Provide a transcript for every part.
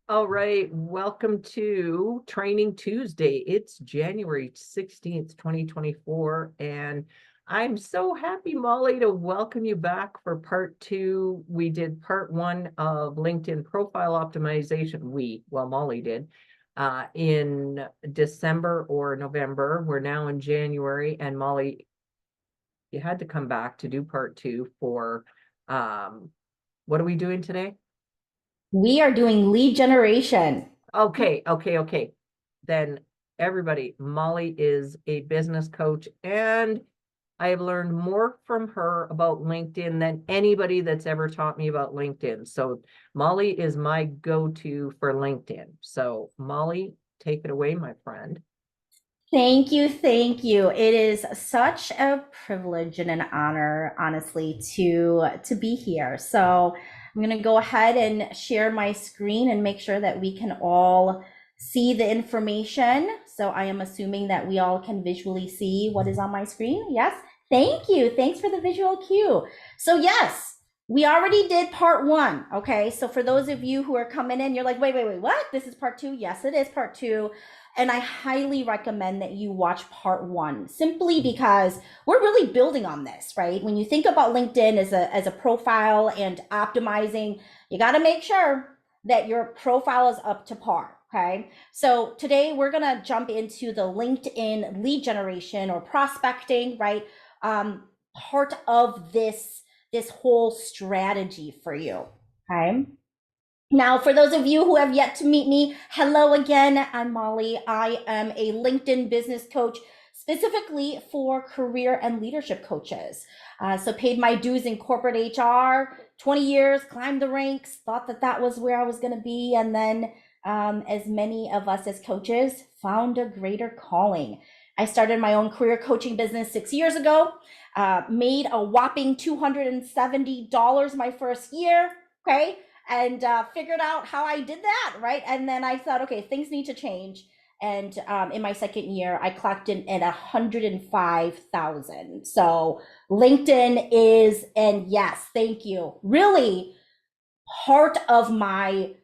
All right, welcome to Training Tuesday. It's January 16th, 2024, and I'm so happy, Molly, to welcome you back for part two. We did part one of LinkedIn profile optimization. Molly did, in December or November. We're now in January, and Molly, you had to come back to do part two for, what are we doing today? We are doing lead generation. Okay. Then everybody, Molly is a business coach, and I have learned more from her about LinkedIn than anybody that's ever taught me about LinkedIn. So Molly is my go-to for LinkedIn. So Molly, take it away, my friend. Thank you, thank you. It is such a privilege and an honor, honestly, to be here. So I'm going to go ahead and share my screen and make sure that we can all see the information. So I am assuming that we all can visually see what is on my screen. Yes. Thank you. Thanks for the visual cue. So yes, we already did part one. Okay. So for those of you who are coming in, you're like, wait, what? This is part two. Yes, it is part two. And I highly recommend that you watch part one simply because we're really building on this, right? When you think about LinkedIn as a profile and optimizing, you got to make sure that your profile is up to par. Okay. So today we're going to jump into the LinkedIn lead generation or prospecting, right? Part of this whole strategy for you. Okay. Now, for those of you who have yet to meet me, hello again. I'm Molly. I am a LinkedIn business coach specifically for career and leadership coaches. So paid my dues in corporate HR, 20 years, climbed the ranks, thought that that was where I was going to be. And then, as many of us as coaches, found a greater calling. I started my own career coaching business 6 years ago, made a whopping $270 my first year. Okay, and figured out how I did that, right? And then I thought, okay, things need to change. And in my second year, I clocked in at 105,000. So LinkedIn is, and yes, thank you, really part of my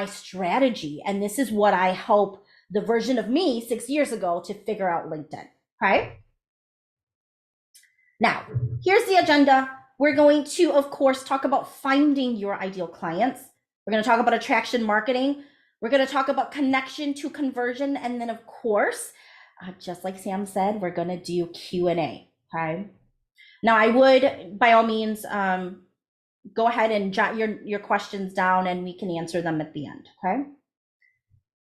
strategy. And this is what I help the version of me 6 years ago to figure out LinkedIn. Okay. Now, here's the agenda. We're going to, of course, talk about finding your ideal clients. We're going to talk about attraction marketing. We're going to talk about connection to conversion. And then, of course, just like Sam said, we're going to do Q&A. Okay. Now, I would, by all means, go ahead and jot your questions down and we can answer them at the end. Okay.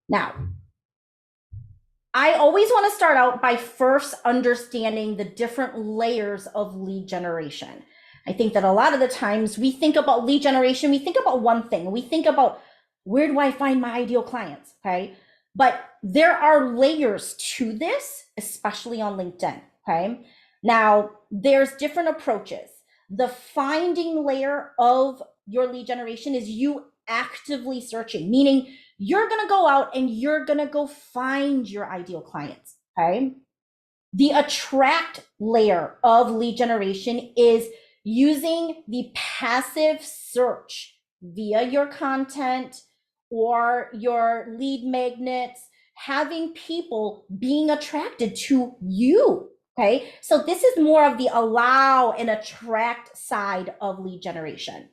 Now, I always want to start out by first understanding the different layers of lead generation. I think that a lot of the times we think about lead generation, we think about one thing. We think about where do I find my ideal clients, okay? But there are layers to this, especially on LinkedIn, okay? Now, there's different approaches. The finding layer of your lead generation is you actively searching, meaning you're going to go out and you're going to go find your ideal clients, okay? The attract layer of lead generation is using the passive search via your content or your lead magnets, having people being attracted to you. Okay. So this is more of the allow and attract side of lead generation.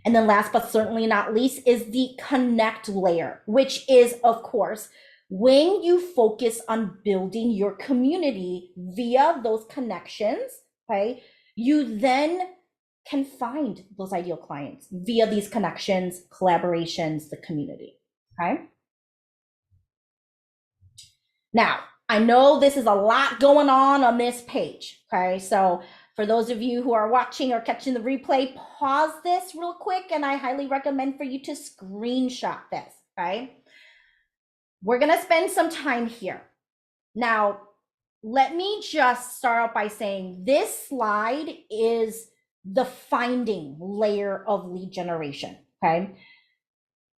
And then last but certainly not least is the connect layer, which is, of course, when you focus on building your community via those connections, okay, you then can find those ideal clients via these connections, collaborations, the community, okay? Now, I know this is a lot going on this page, okay? So for those of you who are watching or catching the replay, pause this real quick, and I highly recommend for you to screenshot this, okay? We're gonna spend some time here. Now, let me just start out by saying this slide is the finding layer of lead generation, okay?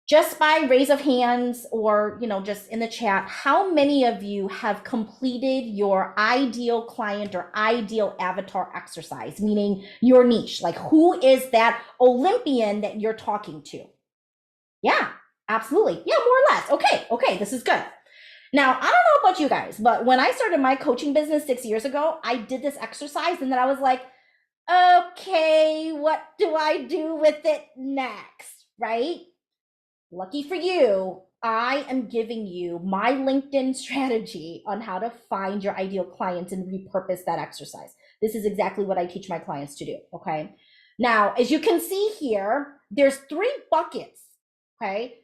Just by raise of hands or, just in the chat, how many of you have completed your ideal client or ideal avatar exercise, meaning your niche? Like, who is that Olympian that you're talking to? Yeah, Absolutely. Yeah, more or less. Okay, this is good. Now, I don't know about you guys, but when I started my coaching business 6 years ago, I did this exercise and then I was like, okay, what do I do with it next? Right? Lucky for you, I am giving you my LinkedIn strategy on how to find your ideal clients and repurpose that exercise. This is exactly what I teach my clients to do. Okay. Now, as you can see here, there's 3 buckets. Okay.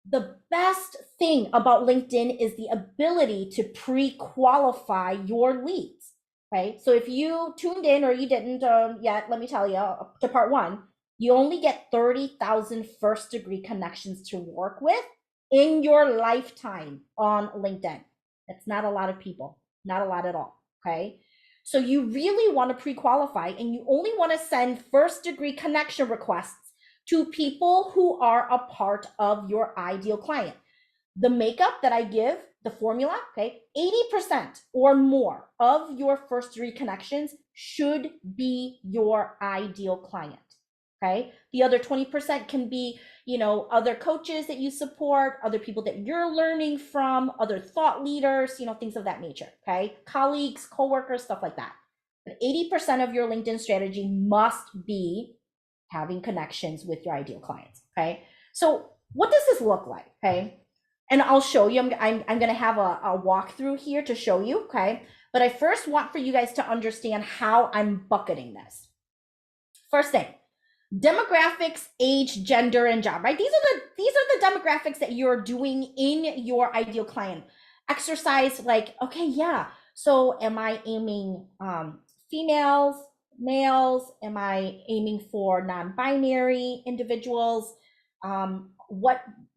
The best thing about LinkedIn is the ability to pre-qualify your leads. Okay. So if you tuned in or you didn't yet, let me tell you to part 1, you only get 30,000 first degree connections to work with in your lifetime on LinkedIn. That's not a lot of people, not a lot at all. Okay. So you really want to pre-qualify and you only want to send first degree connection requests to people who are a part of your ideal client. The makeup that I give, the formula, okay, 80% or more of your first 3 connections should be your ideal client. Okay. The other 20% can be, other coaches that you support, other people that you're learning from, other thought leaders, things of that nature. Okay. Colleagues, coworkers, stuff like that. But 80% of your LinkedIn strategy must be having connections with your ideal clients. Okay. So what does this look like? Okay. And I'll show you, I'm going to have a walkthrough here to show you. Okay. But I first want for you guys to understand how I'm bucketing this. First thing, demographics, age, gender, and job, right? These are the demographics that you're doing in your ideal client exercise. Like, okay, yeah. So am I aiming females, males? Am I aiming for non-binary individuals?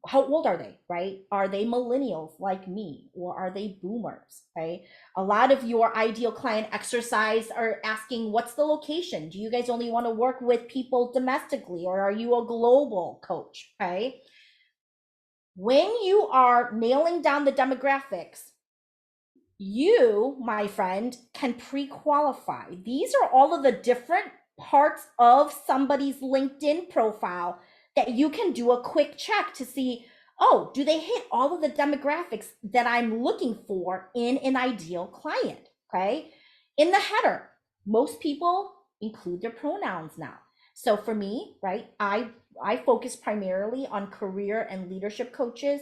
How old are they, right? Are they millennials like me, or are they boomers, right? A lot of your ideal client exercise are asking, what's the location? Do you guys only want to work with people domestically, or are you a global coach, okay? When you are nailing down the demographics, you, my friend, can pre-qualify. These are all of the different parts of somebody's LinkedIn profile that you can do a quick check to see, oh, do they hit all of the demographics that I'm looking for in an ideal client? Okay. In the header, most people include their pronouns now. So for me, right, I focus primarily on career and leadership coaches,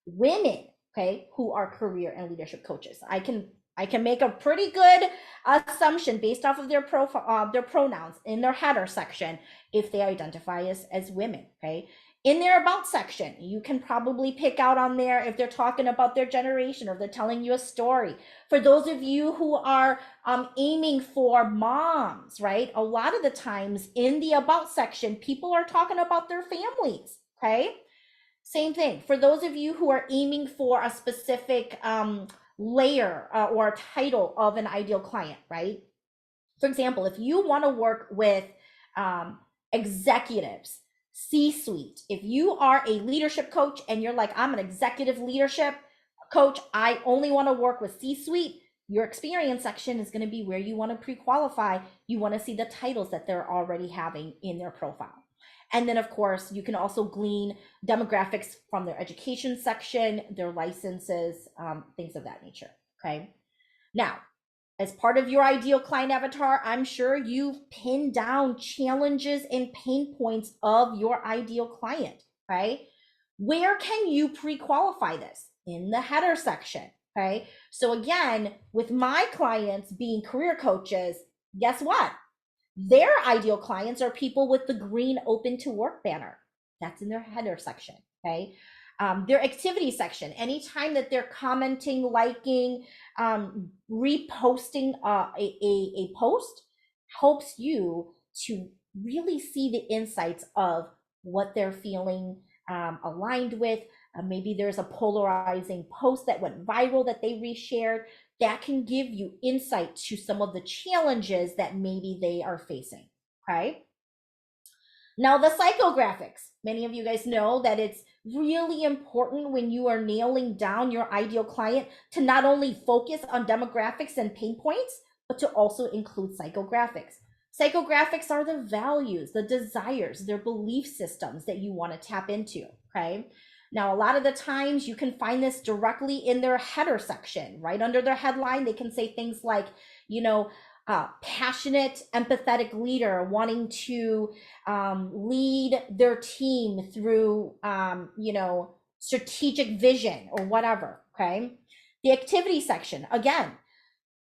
women, okay, who are career and leadership coaches. I can make a pretty good assumption based off of their profile, their pronouns in their header section, if they identify as women. Okay. In their about section, you can probably pick out on there if they're talking about their generation or they're telling you a story. For those of you who are aiming for moms, right? A lot of the times in the about section, people are talking about their families. Okay. Same thing. For those of you who are aiming for a specific layer or title of an ideal client, right? For example, if you want to work with executives, C-suite, if you are a leadership coach and you're like, I'm an executive leadership coach, I only want to work with C-suite, your experience section is going to be where you want to pre-qualify. You want to see the titles that they're already having in their profile. And then, of course, you can also glean demographics from their education section, their licenses, things of that nature. Okay. Now, as part of your ideal client avatar, I'm sure you've pinned down challenges and pain points of your ideal client, right? Where can you pre-qualify this? In the header section, okay? So again, with my clients being career coaches, guess what? Their ideal clients are people with the green open to work banner. That's in their header section, okay? Their activity section, anytime that they're commenting, liking, reposting a post, helps you to really see the insights of what they're feeling aligned with. Maybe there's a polarizing post that went viral that they reshared. That can give you insight to some of the challenges that maybe they are facing. Okay. Now, the psychographics. Many of you guys know that it's really important when you are nailing down your ideal client to not only focus on demographics and pain points, but to also include psychographics. Psychographics are the values, the desires, their belief systems that you want to tap into. Okay. Now, a lot of the times you can find this directly in their header section, right under their headline. They can say things like, you know, passionate, empathetic leader wanting to lead their team through, you know, strategic vision or whatever. Okay. The activity section, again,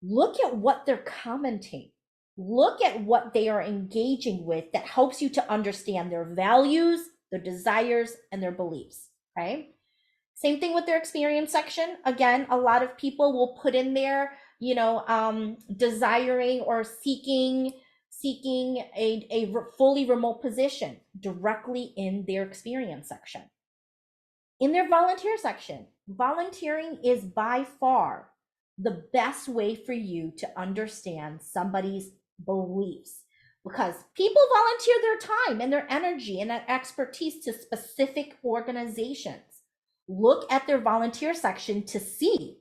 look at what they're commenting. Look at what they are engaging with that helps you to understand their values, their desires, and their beliefs. Okay. Same thing with their experience section. Again, a lot of people will put in there, you know, desiring or seeking a fully remote position directly in their experience section. In their volunteer section, volunteering is by far the best way for you to understand somebody's beliefs, because people volunteer their time and their energy and their expertise to specific organizations. Look at their volunteer section to see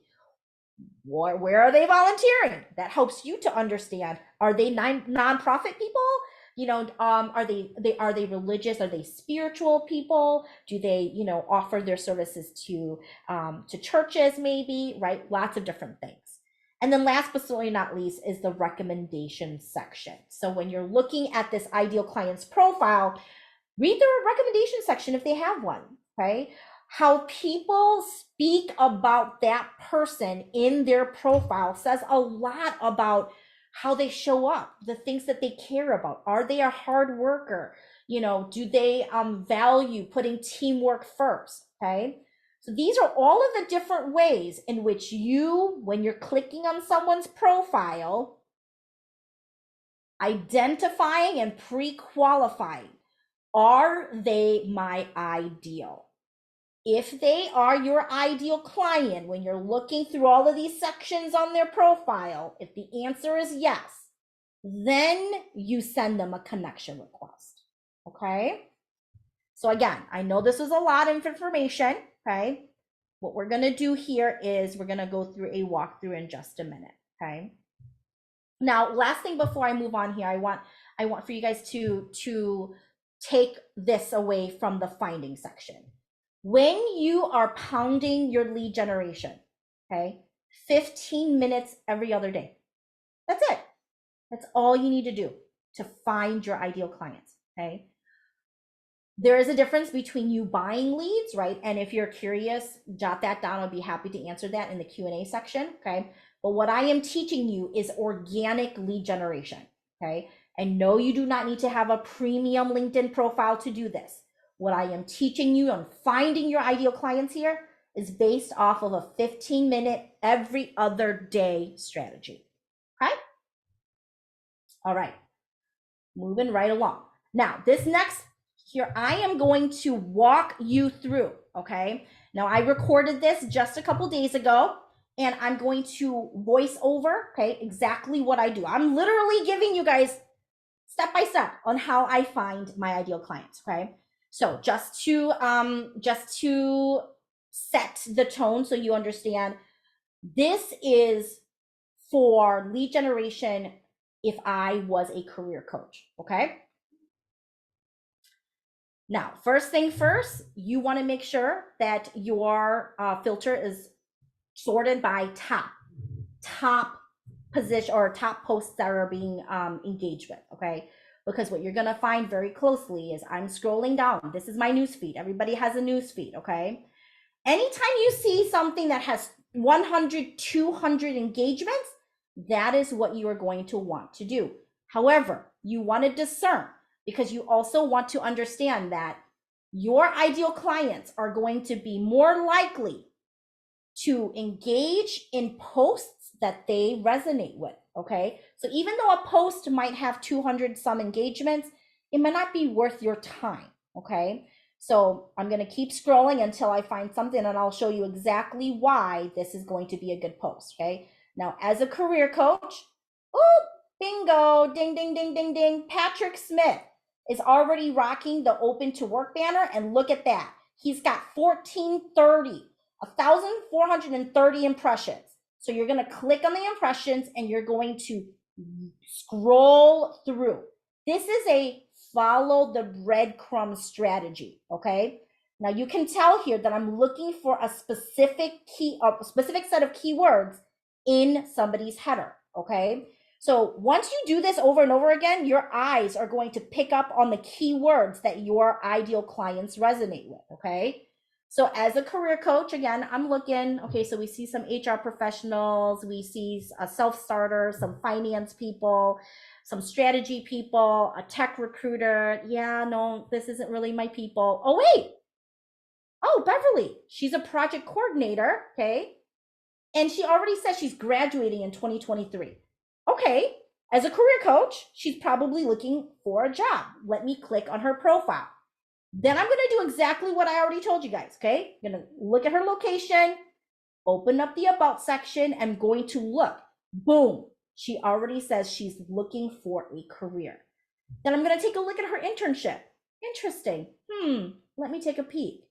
where are they volunteering. That helps you to understand, are they nonprofit people? You know, are they religious? Are they spiritual people? Do they, you know, offer their services to churches maybe, right? Lots of different things. And then last but certainly not least is the recommendation section. So when you're looking at this ideal client's profile, read their recommendation section if they have one, okay? How people speak about that person in their profile says a lot about how they show up, the things that they care about. Are they a hard worker? You know, do they value putting teamwork first? Okay. So these are all of the different ways in which you, when you're clicking on someone's profile, identifying and pre-qualifying, are they my ideal? If they are your ideal client, when you're looking through all of these sections on their profile, if the answer is yes, then you send them a connection request. Okay. So again, I know this is a lot of information. Okay. What we're going to do here is we're going to go through a walkthrough in just a minute. Okay. Now, last thing before I move on here, I want for you guys to take this away from the finding section. When you are pounding your lead generation, okay, 15 minutes every other day. That's it. That's all you need to do to find your ideal clients, okay? There is a difference between you buying leads, right? And if you're curious, jot that down. I'll be happy to answer that in the Q&A section, okay? But what I am teaching you is organic lead generation, okay? And no, you do not need to have a premium LinkedIn profile to do this. What I am teaching you on finding your ideal clients here is based off of a 15-minute every other day strategy. Okay? All right. Moving right along. Now, this next here, I am going to walk you through, okay? Now, I recorded this just a couple days ago, and I'm going to voice over, okay, exactly what I do. I'm literally giving you guys step by step on how I find my ideal clients, okay? So just to set the tone so you understand, this is for lead generation if I was a career coach, okay? Now, first thing first, you want to make sure that your filter is sorted by top position or top posts that are being engaged with, okay? Because what you're going to find very closely is I'm scrolling down. This is my news feed. Everybody has a news feed, okay? Anytime you see something that has 100, 200 engagements, that is what you are going to want to do. However, you want to discern, because you also want to understand that your ideal clients are going to be more likely to engage in posts that they resonate with, okay? So even though a post might have 200 some engagements, it might not be worth your time, okay? So I'm gonna keep scrolling until I find something, and I'll show you exactly why this is going to be a good post, okay? Now, as a career coach, oh, bingo, ding, ding, ding, ding, ding. Patrick Smith is already rocking the open to work banner, and look at that. He's got 1,430 impressions. So you're going to click on the impressions and you're going to scroll through. This is a follow the breadcrumb strategy, okay? Now you can tell here that I'm looking for a specific set of keywords in somebody's header, okay? So once you do this over and over again, your eyes are going to pick up on the keywords that your ideal clients resonate with, okay? So as a career coach, again, I'm looking, okay, so we see some HR professionals, we see a self-starter, some finance people, some strategy people, a tech recruiter. Yeah, no, this isn't really my people. Oh, wait. Oh, Beverly, she's a project coordinator, okay? And she already says she's graduating in 2023. Okay, as a career coach, she's probably looking for a job. Let me click on her profile. Then I'm gonna do exactly what I already told you guys, okay? I'm gonna look at her location, open up the about section. I'm going to look. Boom, she already says she's looking for a career. Then I'm gonna take a look at her internship. Interesting. Let me take a peek.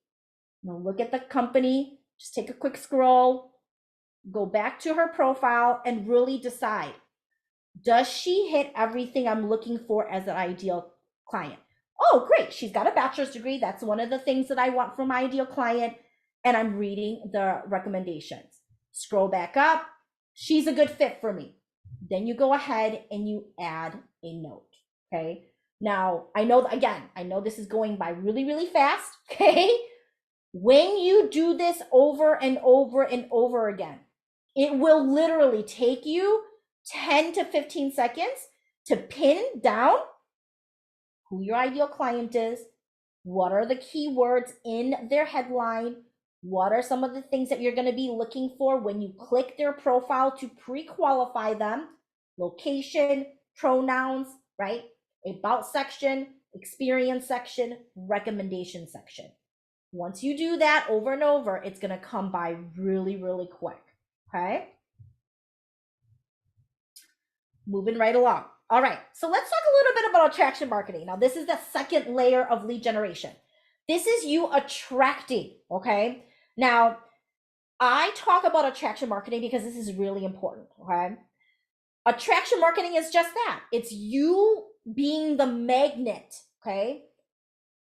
Now look at the company, just take a quick scroll, go back to her profile and really decide, does she hit everything I'm looking for as an ideal client? Oh, great. She's got a bachelor's degree. That's one of the things that I want from my ideal client. And I'm reading the recommendations. Scroll back up. She's a good fit for me. Then you go ahead and you add a note. Okay. Now, I know this is going by really, really fast. Okay. When you do this over and over and over again, it will literally take you 10 to 15 seconds to pin down who your ideal client is, what are the keywords in their headline, what are some of the things that you're going to be looking for when you click their profile to pre-qualify them, location, pronouns, right? About section, experience section, recommendation section. Once you do that over and over, it's going to come by really, really quick. Okay. Moving right along. All right. So let's talk a little bit about attraction marketing. Now, this is the second layer of lead generation. This is you attracting. Okay. Now, I talk about attraction marketing because this is really important. Okay. Attraction marketing is just that. It's you being the magnet. Okay.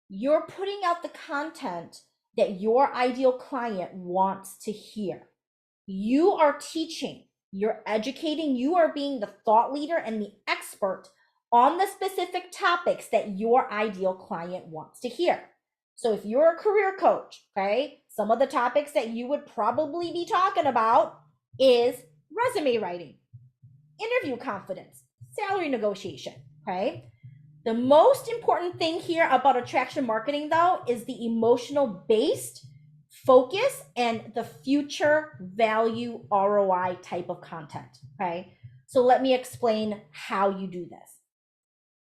You're putting out the content that your ideal client wants to hear. You are teaching, you're educating, you are being the thought leader and the expert on the specific topics that your ideal client wants to hear. So if you're a career coach, okay, some of the topics that you would probably be talking about is resume writing, interview confidence, salary negotiation, okay? The most important thing here about attraction marketing, though, is the emotional based focus and the future value ROI type of content. Okay. So let me explain how you do this.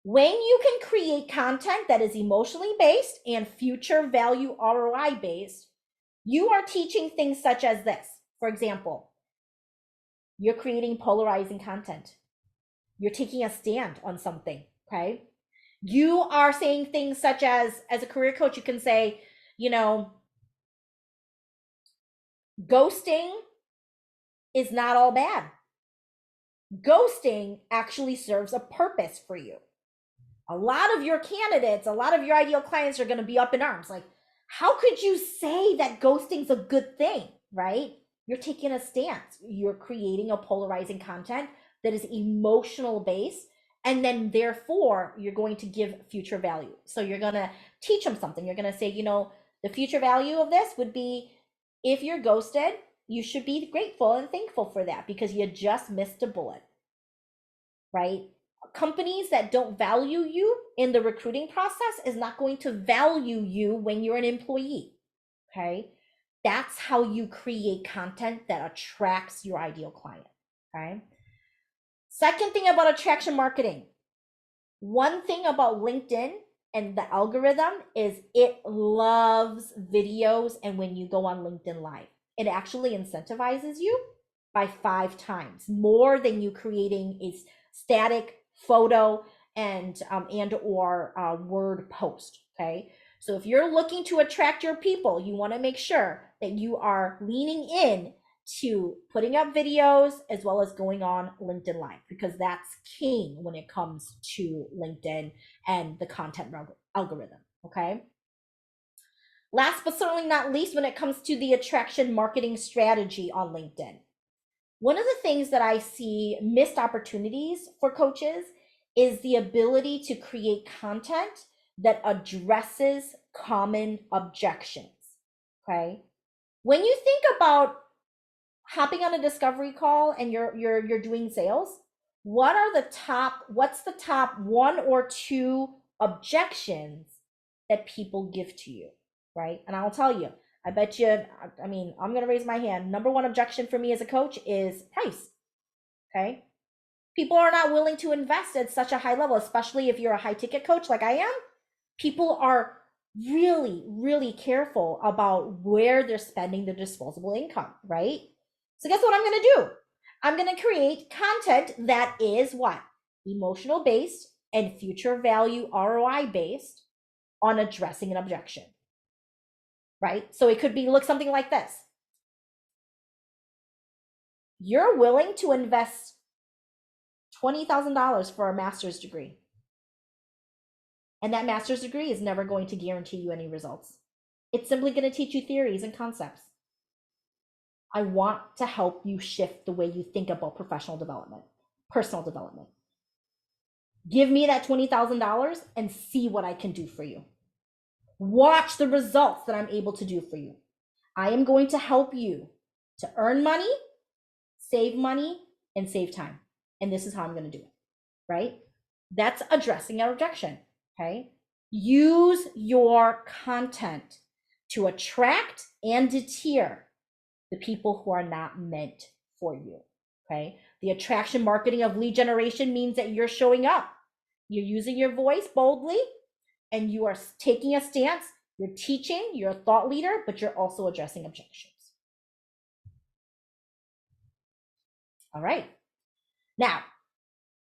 When you can create content that is emotionally based and future value ROI based, you are teaching things such as this. For example, you're creating polarizing content. You're taking a stand on something. Okay. You are saying things such as a career coach, you can say, ghosting is not all bad. Ghosting actually serves a purpose for you. A lot of your candidates, a lot of your ideal clients are going to be up in arms. Like, how could you say that ghosting's a good thing, right? You're taking a stance. You're creating a polarizing content that is emotional based. And then therefore, you're going to give future value. So you're going to teach them something. You're going to say, the future value of this would be, if you're ghosted, you should be grateful and thankful for that because you just missed a bullet, right? Companies that don't value you in the recruiting process is not going to value you when you're an employee, okay? That's how you create content that attracts your ideal client, okay? Second thing about attraction marketing. One thing about LinkedIn and the algorithm is it loves videos and when you go on LinkedIn Live. It actually incentivizes you by 5 times more than you creating a static photo and or word post. Okay. So if you're looking to attract your people, you want to make sure that you are leaning in to putting up videos as well as going on LinkedIn Live, because that's king when it comes to LinkedIn and the content algorithm. Okay. Last but certainly not least, when it comes to the attraction marketing strategy on LinkedIn, one of the things that I see missed opportunities for coaches is the ability to create content that addresses common objections. Okay. When you think about hopping on a discovery call and you're doing sales, what's the top one or two objections that people give to you, right? And I'll tell you, I bet you, I mean, I'm going to raise my hand. Number one objection for me as a coach is price. Okay. People are not willing to invest at such a high level, especially if you're a high ticket coach like I am. People are really, really careful about where they're spending their disposable income, right? So guess what I'm going to do? I'm going to create content that is what? Emotional based and future value ROI based on addressing an objection, right? So it could be look something like this. You're willing to invest $20,000 for a master's degree. And that master's degree is never going to guarantee you any results. It's simply going to teach you theories and concepts. I want to help you shift the way you think about professional development, personal development. Give me that $20,000 and see what I can do for you. Watch the results that I'm able to do for you. I am going to help you to earn money, and save time. And this is how I'm going to do it, right? That's addressing an objection, okay? Use your content to attract and deter the people who are not meant for you, okay? The attraction marketing of lead generation means that you're showing up. You're using your voice boldly, and you are taking a stance. You're teaching, you're a thought leader, but you're also addressing objections. All right. Now,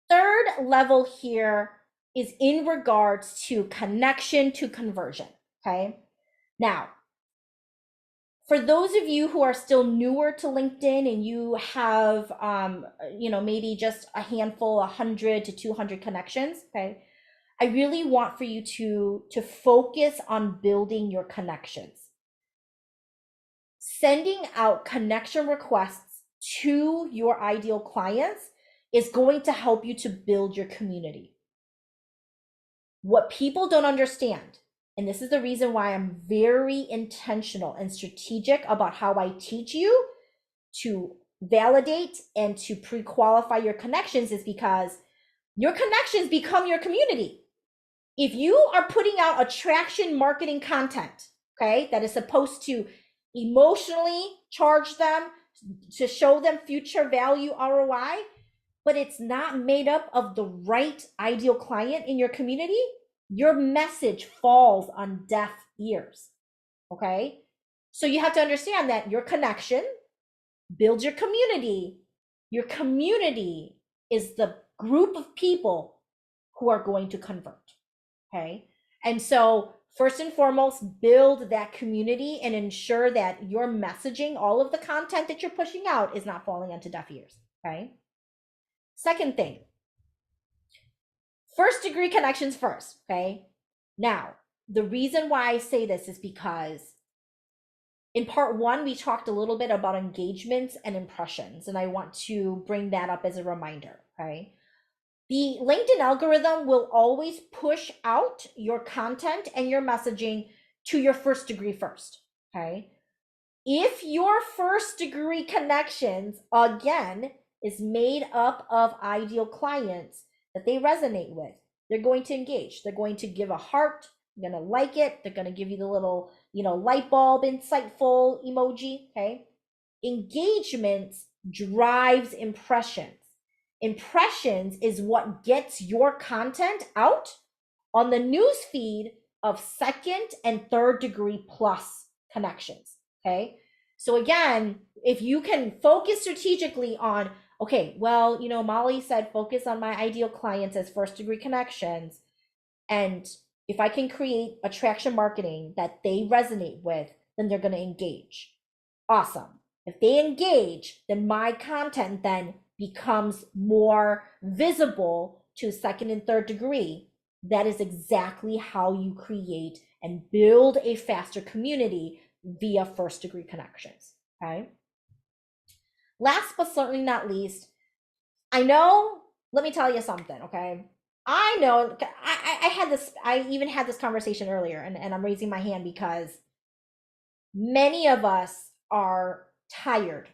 third level here is in regards to connection to conversion, okay? Now, for those of you who are still newer to LinkedIn and you have, maybe just a handful, 100 to 200 connections, okay? I really want for you to focus on building your connections. Sending out connection requests to your ideal clients is going to help you to build your community. What people don't understand, and this is the reason why I'm very intentional and strategic about how I teach you to validate and to pre-qualify your connections, is because your connections become your community. If you are putting out attraction marketing content, okay, that is supposed to emotionally charge them, to show them future value ROI, but it's not made up of the right ideal client in your community, your message falls on deaf ears, okay? So you have to understand that your connection builds your community. Your community is the group of people who are going to convert, okay? And so first and foremost, build that community and ensure that your messaging, all of the content that you're pushing out, is not falling onto deaf ears, okay? Second thing, first degree connections first, okay? Now, the reason why I say this is because in part one, we talked a little bit about engagements and impressions, and I want to bring that up as a reminder, okay? The LinkedIn algorithm will always push out your content and your messaging to your first degree first, okay? If your first degree connections, again, is made up of ideal clients that they resonate with, they're going to engage. They're going to give a heart. They're going to like it. They're going to give you the little, light bulb, insightful emoji, okay? Engagement drives impressions. Impressions is what gets your content out on the news feed of second and third degree plus connections, okay? So again, if you can focus strategically on, okay, well, Mollie said focus on my ideal clients as first degree connections. And if I can create attraction marketing that they resonate with, then they're going to engage. Awesome. If they engage, then my content then becomes more visible to second and third degree. That is exactly how you create and build a faster community via first degree connections. Okay. Last but certainly not least, I know, let me tell you something, okay? I know I had this, I even had this conversation earlier, and I'm raising my hand because many of us are tired.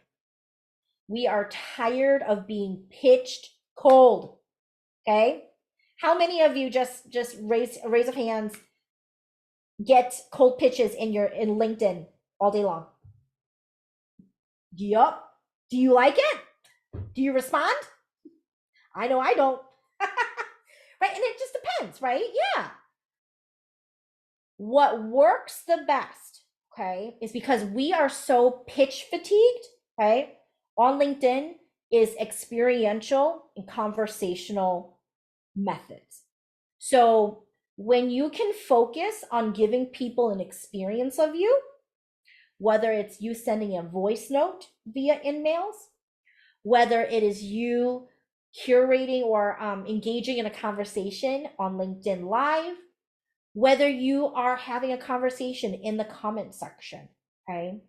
We are tired of being pitched cold. Okay? How many of you just raise a raise of hands get cold pitches in LinkedIn all day long? Yup. Do you like it? Do you respond? I know I don't. Right? And it just depends, right? Yeah. What works the best, okay, is because we are so pitch fatigued, okay, on LinkedIn is experiential and conversational methods. So when you can focus on giving people an experience of you, whether it's you sending a voice note via InMails, whether it is you curating or engaging in a conversation on LinkedIn Live, whether you are having a conversation in the comment section, okay?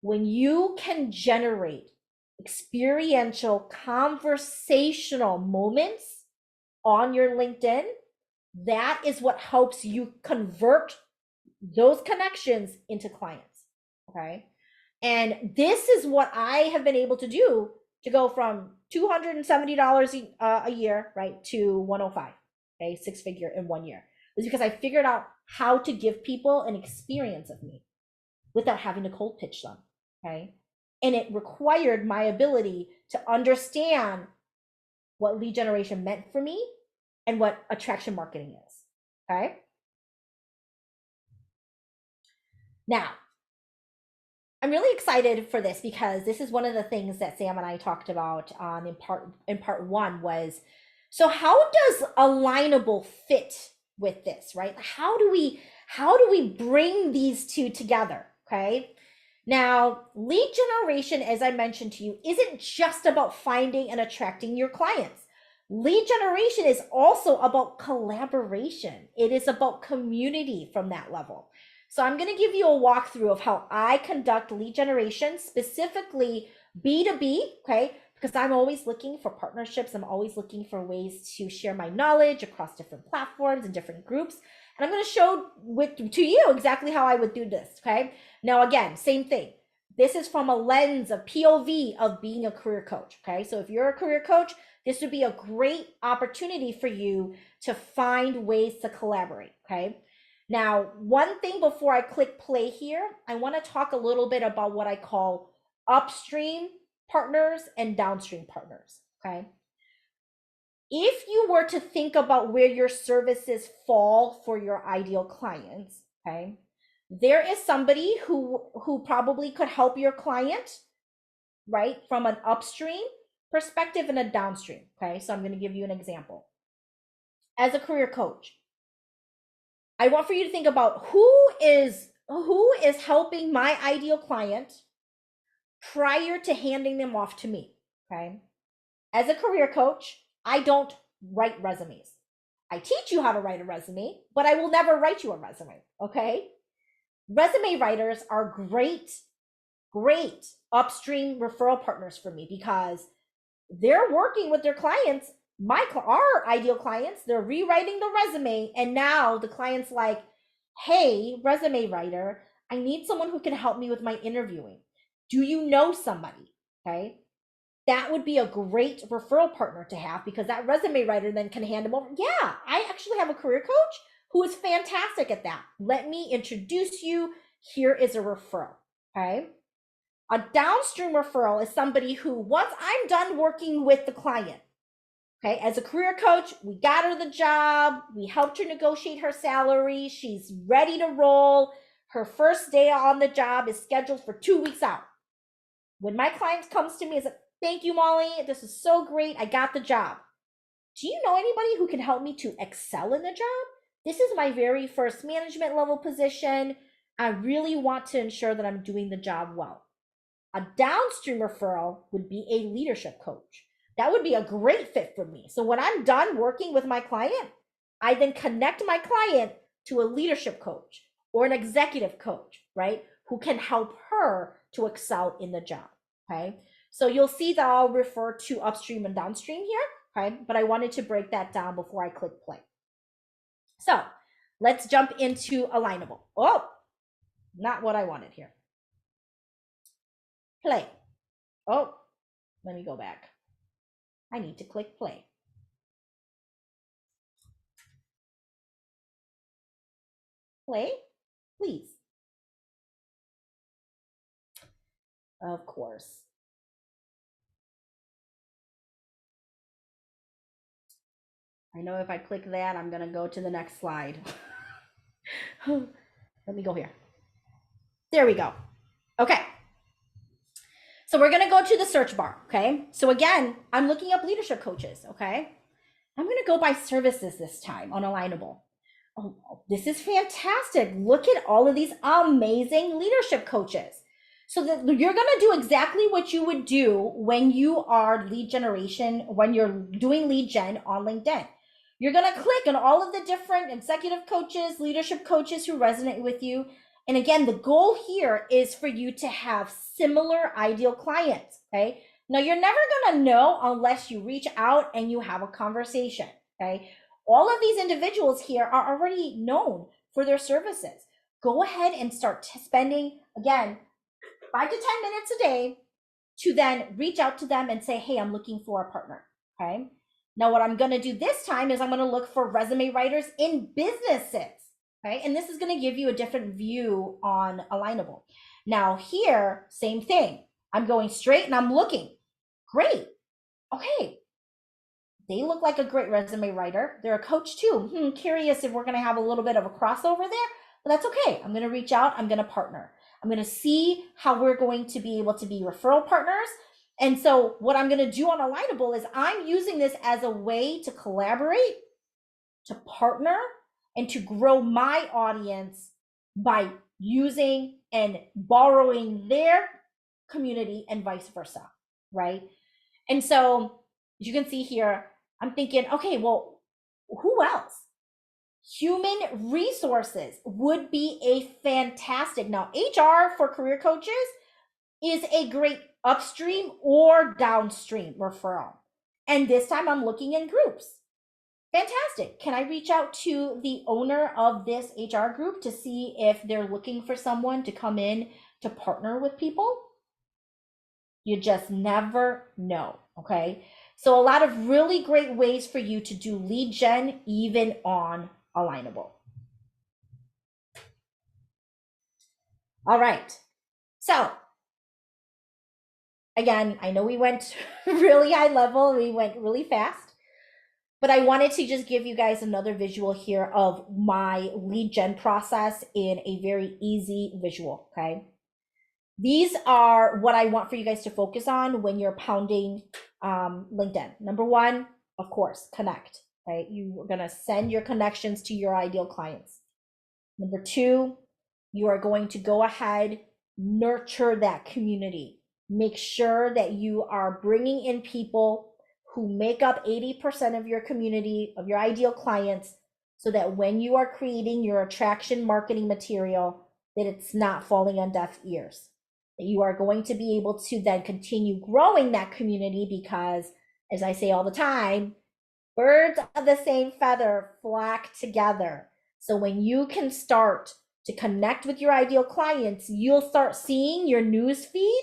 When you can generate experiential conversational moments on your LinkedIn, that is what helps you convert those connections into clients, okay? And this is what I have been able to do to go from $270 a year, right, to 105, okay, six figure in 1 year. Is because I figured out how to give people an experience of me without having to cold pitch them, okay? And it required my ability to understand what lead generation meant for me and what attraction marketing is, okay? Now, I'm really excited for this because this is one of the things that Sam and I talked about in part one was, so how does Alignable fit with this, right? How do we bring these two together, okay? Now, lead generation, as I mentioned to you, isn't just about finding and attracting your clients. Lead generation is also about collaboration. It is about community from that level. So I'm going to give you a walkthrough of how I conduct lead generation, specifically B2B, okay? Because I'm always looking for partnerships. I'm always looking for ways to share my knowledge across different platforms and different groups. And I'm going to show to you exactly how I would do this, okay? Now, again, same thing. This is from a lens of POV of being a career coach, okay? So if you're a career coach, this would be a great opportunity for you to find ways to collaborate, okay? Now, one thing before I click play here, I want to talk a little bit about what I call upstream partners and downstream partners, okay? If you were to think about where your services fall for your ideal clients, okay, there is somebody who probably could help your client, right, from an upstream perspective and a downstream, okay? So I'm going to give you an example. As a career coach, I want for you to think about who is helping my ideal client prior to handing them off to me, okay? As a career coach, I don't write resumes. I teach you how to write a resume, but I will never write you a resume, okay? Resume writers are great upstream referral partners for me because they're working with their clients, our ideal clients, they're rewriting the resume, and now the client's like, hey, resume writer, I need someone who can help me with my interviewing. Do you know somebody? Okay. That would be a great referral partner to have because that resume writer then can hand them over. Yeah, I actually have a career coach who is fantastic at that. Let me introduce you. Here is a referral. Okay. A downstream referral is somebody who, once I'm done working with the client, okay, as a career coach, we got her the job, we helped her negotiate her salary, she's ready to roll. Her first day on the job is scheduled for 2 weeks out. When my client comes to me and says, thank you, Mollie, this is so great, I got the job. Do you know anybody who can help me to excel in the job? This is my very first management level position. I really want to ensure that I'm doing the job well. A downstream referral would be a leadership coach. That would be a great fit for me. So when I'm done working with my client, I then connect my client to a leadership coach or an executive coach, right? Who can help her to excel in the job, okay? So you'll see that I'll refer to upstream and downstream here, okay? But I wanted to break that down before I click play. So let's jump into Alignable. Oh, not what I wanted here. Play. Oh, let me go back. I need to click play. Play, please. Of course. I know if I click that, I'm going to go to the next slide. Let me go here. There we go. Okay. So we're going to go to the search bar. Okay. So again, I'm looking up leadership coaches. Okay. I'm going to go by services this time on Alignable. Oh, this is fantastic. Look at all of these amazing leadership coaches. So that you're going to do exactly what you would do when you are lead generation, when you're doing lead gen on LinkedIn. You're going to click on all of the different executive coaches, leadership coaches who resonate with you. And again, the goal here is for you to have similar ideal clients, okay? Now, you're never going to know unless you reach out and you have a conversation, okay? All of these individuals here are already known for their services. Go ahead and start spending, again, 5 to 10 minutes a day to then reach out to them and say, hey, I'm looking for a partner, okay? Now, what I'm going to do this time is I'm going to look for resume writers in businesses, okay? And this is going to give you a different view on Alignable. Now here, same thing. I'm going straight and I'm looking. Great. Okay. They look like a great resume writer. They're a coach too. Curious if we're going to have a little bit of a crossover there, but that's okay. I'm going to reach out. I'm going to partner. I'm going to see how we're going to be able to be referral partners. And so what I'm going to do on Alignable is I'm using this as a way to collaborate, to partner, and to grow my audience by using and borrowing their community and vice versa, right? And so as you can see here, I'm thinking, okay, well, who else? Human resources would be a fantastic. Now, HR for career coaches is a great upstream or downstream referral. And this time I'm looking in groups. Fantastic. Can I reach out to the owner of this HR group to see if they're looking for someone to come in to partner with people? You just never know, okay? So a lot of really great ways for you to do lead gen even on Alignable. All right. So again, I know we went really high level, we went really fast, but I wanted to just give you guys another visual here of my lead gen process in a very easy visual, okay? These are what I want for you guys to focus on when you're pounding LinkedIn. Number one, of course, connect, right? You are gonna send your connections to your ideal clients. Number two, you are going to go ahead, nurture that community. Make sure that you are bringing in people who make up 80% of your community, of your ideal clients, so that when you are creating your attraction marketing material, that it's not falling on deaf ears. That you are going to be able to then continue growing that community because, as I say all the time, birds of the same feather flock together. So when you can start to connect with your ideal clients, you'll start seeing your news feed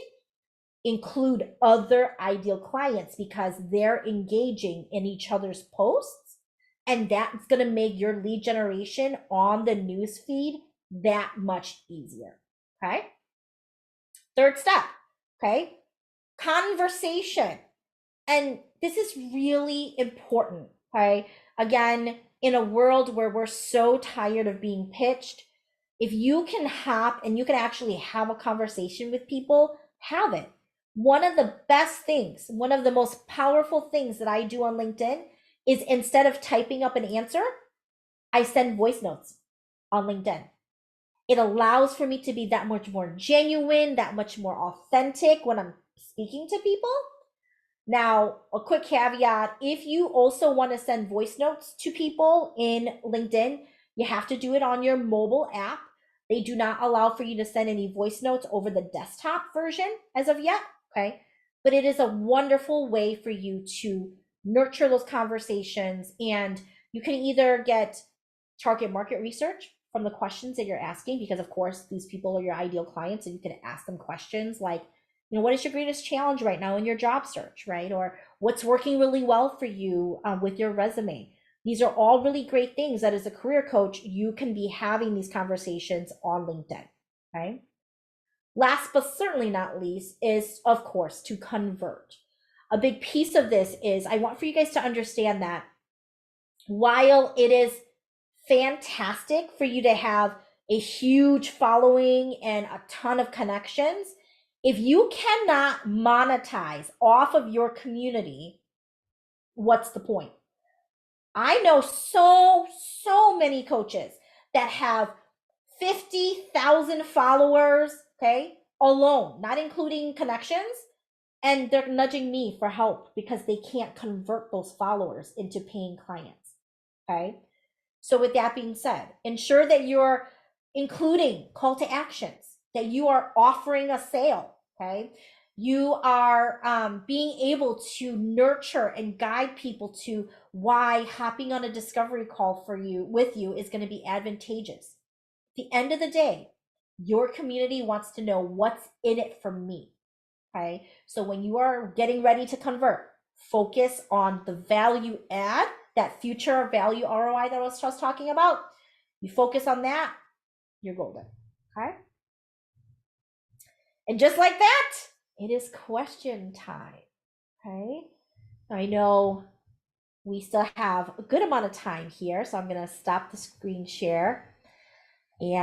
include other ideal clients because they're engaging in each other's posts. And that's going to make your lead generation on the news feed that much easier. Okay. Third step. Okay. Conversation. And this is really important. Okay. Again, in a world where we're so tired of being pitched, if you can hop and you can actually have a conversation with people, have it. One of the best things, one of the most powerful things that I do on LinkedIn is instead of typing up an answer, I send voice notes on LinkedIn. It allows for me to be that much more genuine, that much more authentic when I'm speaking to people. Now, a quick caveat, if you also want to send voice notes to people in LinkedIn, You have to do it on your mobile app. They do not allow for you to send any voice notes over the desktop version as of yet, okay? But it is a wonderful way for you to nurture those conversations, and you can either get target market research from the questions that you're asking, because of course these people are your ideal clients, and you can ask them questions like, what is your greatest challenge right now in your job search, right? Or what's working really well for you with your resume? These are all really great things that as a career coach, you can be having these conversations on LinkedIn, right? Last but certainly not least is, of course, to convert. A big piece of this is I want for you guys to understand that while it is fantastic for you to have a huge following and a ton of connections, if you cannot monetize off of your community, what's the point? I know so many coaches that have 50,000 followers, okay, alone, not including connections, and they're nudging me for help because they can't convert those followers into paying clients, okay? So with that being said, ensure that you're including call to actions, that you are offering a sale, okay? You are being able to nurture and guide people to why hopping on a discovery call with you is going to be advantageous. At the end of the day, your community wants to know what's in it for me, okay? So when you are getting ready to convert, focus on the value add, that future value ROI that I was just talking about. You focus on that, you're golden, okay? And just like that, it is question time, okay? I know we still have a good amount of time here, so I'm gonna stop the screen share and